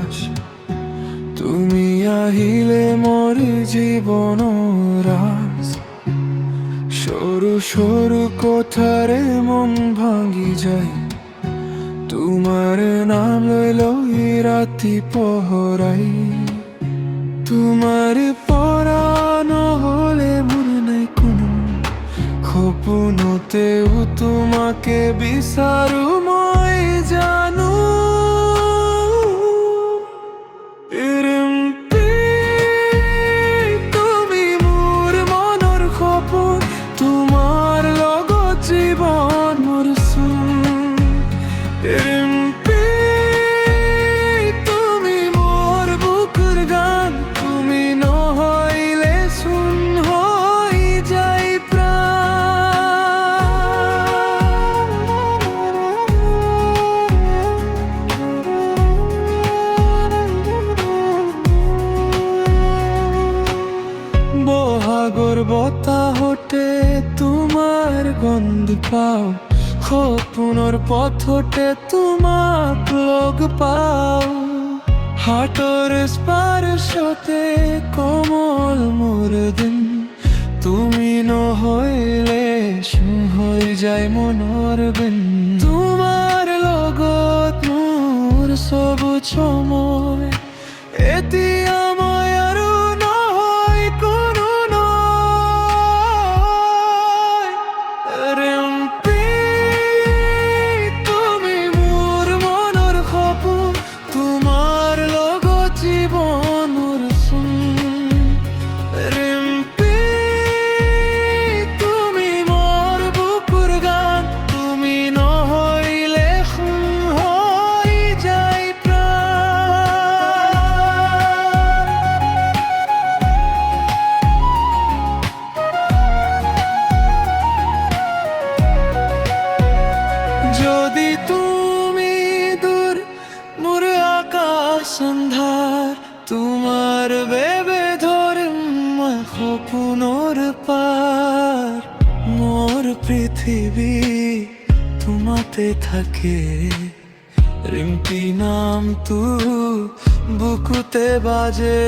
আকাশ। তুমি আহিলে মোৰ জীৱন ৰাজ। সৰু সৰু কথাৰে মন ভাঙি যায়, তোমাৰ নাম লৈ লৈ ৰাতি পহৰাই। তোমাৰ পৰা নহলে মোৰ নাই কোনো, সপোনতেও তোমাকে বিচাৰো মই জানো। তুমি মোৰ মনৰ সপোন, তোমাৰ লগত জীৱন মোৰ চোন। তুমি মোৰ বুকুৰ গান, তুমি নহলে চোন হৈ যায় প্রাণ। বহাগৰ বতাহতে তোমাৰ গন্ধ পাওঁ, সপোনৰ পথতে তোমাক লগ পাওঁ। হাতৰ স্পৰ্শতে কোমল মোৰ দিন, তুমি নহলে হৈ যায় মনৰ বিন। তোমাৰ লগত মোৰ সবুজ সময়, এতিয়া মই আৰু নহয় কোনো নয়। তুমি মোৰ মনৰ সপোন, তোমাৰ লগত জীৱন মোৰ চোন। তুমি মোৰ বুকুৰ গান, তুমি নহলে সোণ হৈ যায় প্রাণ। যদি তুমি দূর মোর আকাশ আন্ধার, তোমার ভেবে ধরিম মই সপোনৰ পার। মোর পৃথিবী তোমাতে থাকে, রিম্পি নামটো বুকুতে বাজে।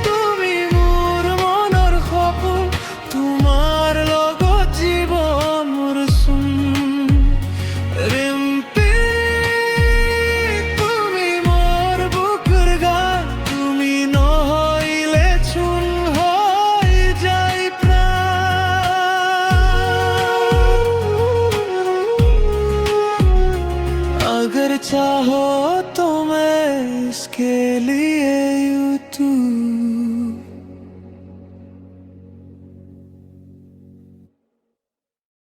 তুমি মোৰ মনৰ সপোন, তোমাৰ লগত জীৱন মোৰ চোন। তুমি মোৰ বুকুৰ গান, তুমি নহলে চোন হৈ যায় প্রাণ। अगर चाहो तो मैं इसके लिए